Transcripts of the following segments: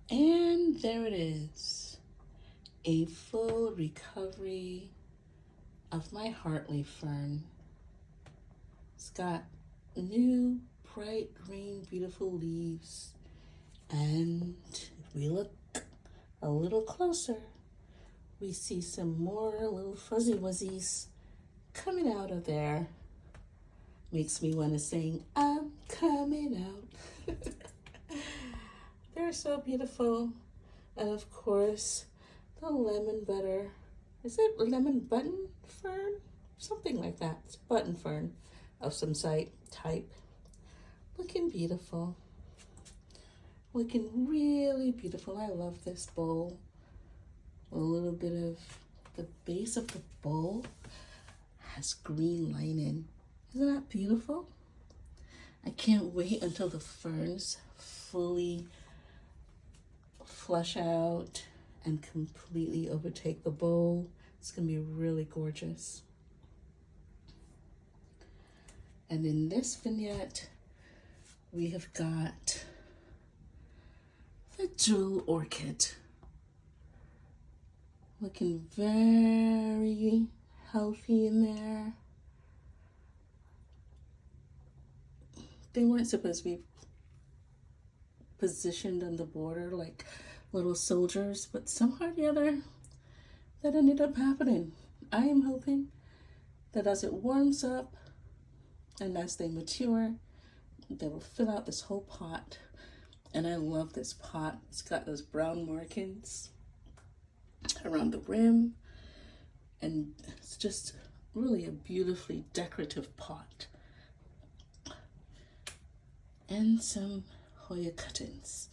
And there it is, a full recovery of my heartleaf fern. It's got new, bright green, beautiful leaves. And if we look a little closer, we see some more little fuzzy wuzzies coming out of there. Makes me want to sing, I'm coming out. They're so beautiful. And of course, the lemon butter. Is it lemon button fern? Something like that. It's button fern of some type. Looking beautiful. Looking really beautiful. I love this bowl. A little bit of the base of the bowl has green lining. Isn't that beautiful? I can't wait until the ferns fully flush out and completely overtake the bowl. It's gonna be really gorgeous. And in this vignette, we have got the jewel orchid. Looking very healthy in there. They weren't supposed to be positioned on the border like little soldiers, but somehow or the other, that ended up happening. I am hoping that as it warms up and as they mature, they will fill out this whole pot. And I love this pot. It's got those brown markings around the rim, and it's just really a beautifully decorative pot. And some Hoya cuttings.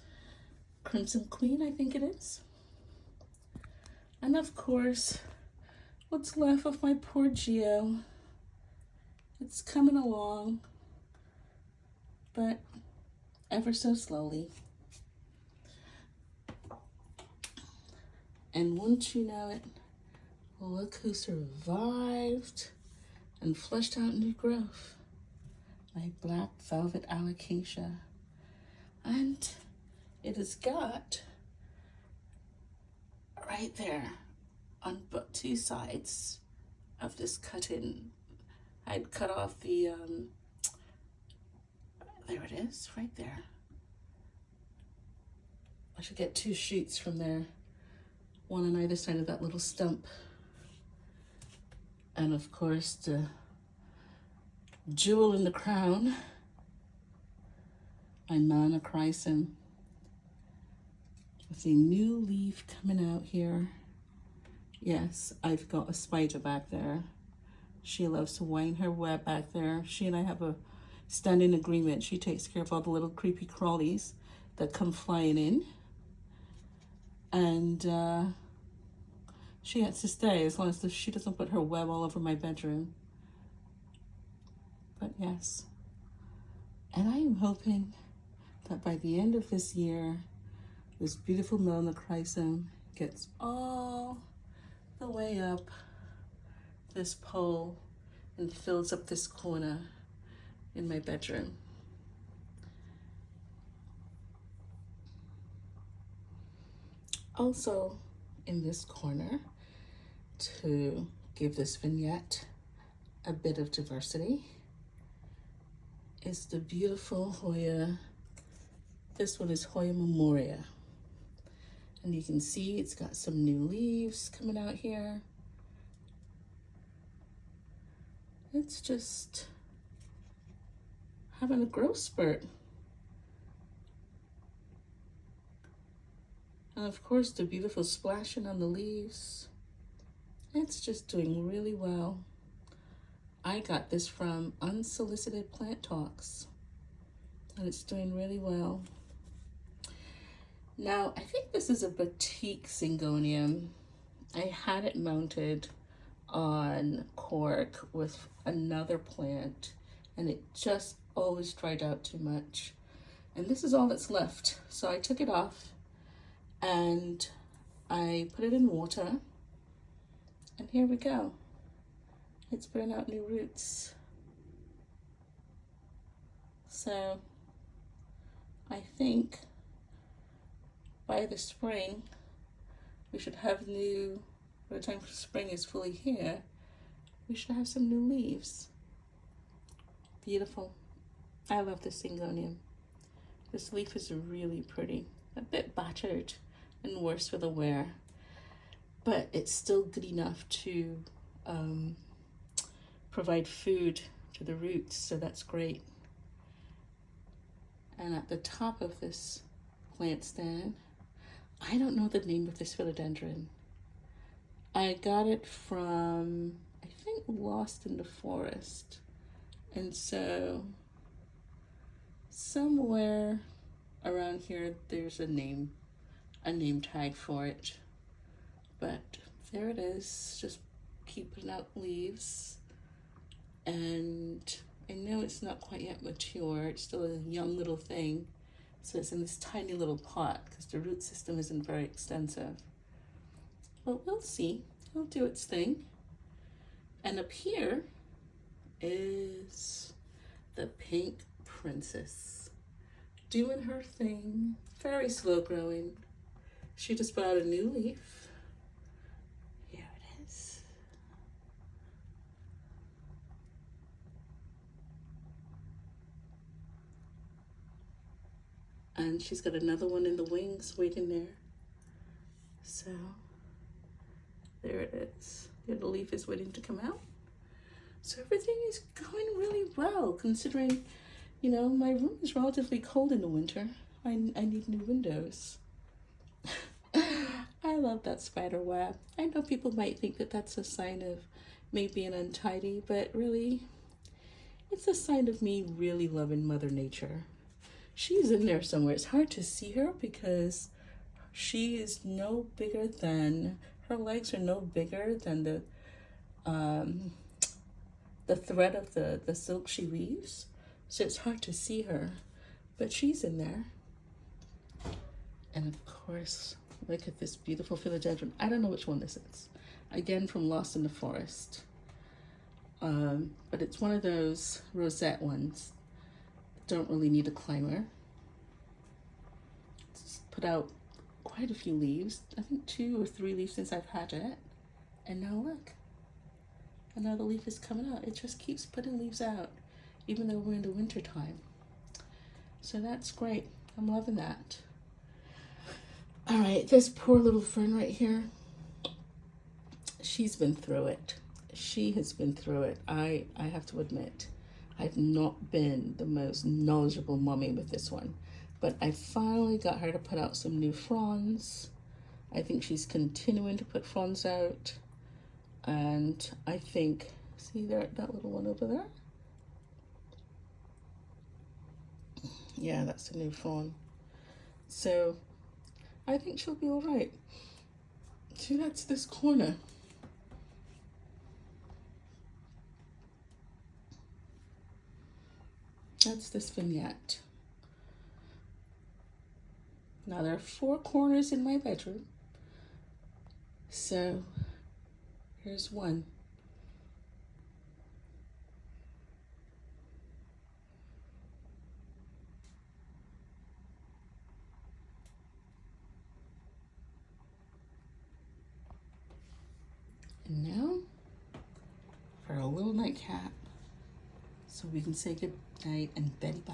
Crimson Queen, I think it is. And of course, what's left of my poor Geo. It's coming along, but ever so slowly. And wouldn't you know it, look who survived and fleshed out new growth. My black velvet alocasia. And it has got right there on two sides of this cut-in. I'd cut off the, there it is, right there. I should get 2 shoots from there, one on either side of that little stump. And of course, the jewel in the crown, my monochrysum, with a new leaf coming out here. Yes, I've got a spider back there. She loves to wind her web back there. She and I have a standing agreement. She takes care of all the little creepy crawlies that come flying in. And she has to stay as long as she doesn't put her web all over my bedroom. But yes, and I am hoping that by the end of this year, this beautiful monochrysum gets all the way up this pole and fills up this corner in my bedroom. Also in this corner, to give this vignette a bit of diversity, is the beautiful Hoya. This one is Hoya memoria. And you can see it's got some new leaves coming out here. It's just having a growth spurt. And of course, the beautiful splashing on the leaves. It's just doing really well. I got this from Unsolicited Plant Talks, and it's doing really well. Now, I think this is a boutique Syngonium. I had it mounted on cork with another plant, and it just always dried out too much. And this is all that's left. So I took it off and I put it in water, and here we go. It's putting out new roots. So I think by the spring, we should have new, by the time spring is fully here, we should have some new leaves. Beautiful. I love this syngonium. This leaf is really pretty. A bit battered and worse for the wear, but it's still good enough to provide food to the roots, so that's great. And at the top of this plant stand, I don't know the name of this philodendron. I got it from, I think, Lost in the Forest. And so somewhere around here there's a name tag for it. But there it is, just keep putting out leaves. And I know it's not quite yet mature, it's still a young little thing. So it's in this tiny little pot because the root system isn't very extensive. But we'll see, it'll do its thing. And up here is the pink princess, doing her thing, very slow growing. She just put out a new leaf. Here it is. And she's got another one in the wings waiting there. So there it is. The other leaf is waiting to come out. So everything is going really well, considering, you know, my room is relatively cold in the winter. I need new windows. I love that spider web. I know people might think that that's a sign of me being untidy, but really, it's a sign of me really loving Mother Nature. She's in there somewhere. It's hard to see her because she is no bigger than, her legs are no bigger than the thread of the silk she weaves. So it's hard to see her, but she's in there. And of course, look at this beautiful philodendron. I don't know which one this is. Again, from Lost in the Forest. But it's one of those rosette ones. Don't really need a climber. It's put out quite a few leaves. I think 2 or 3 leaves since I've had it. And now look. Another leaf is coming out. It just keeps putting leaves out, even though we're in the winter time. So that's great. I'm loving that. All right, this poor little fern right here, she's been through it. She has been through it. I have to admit, I've not been the most knowledgeable mommy with this one, but I finally got her to put out some new fronds. I think she's continuing to put fronds out. And I think, see there, that little one over there? Yeah, that's a new frond. So I think she'll be all right. See, that's this corner. That's this vignette. Now there are 4 corners in my bedroom. So here's one. And now for a little nightcap, so we can say good night and Betty bye.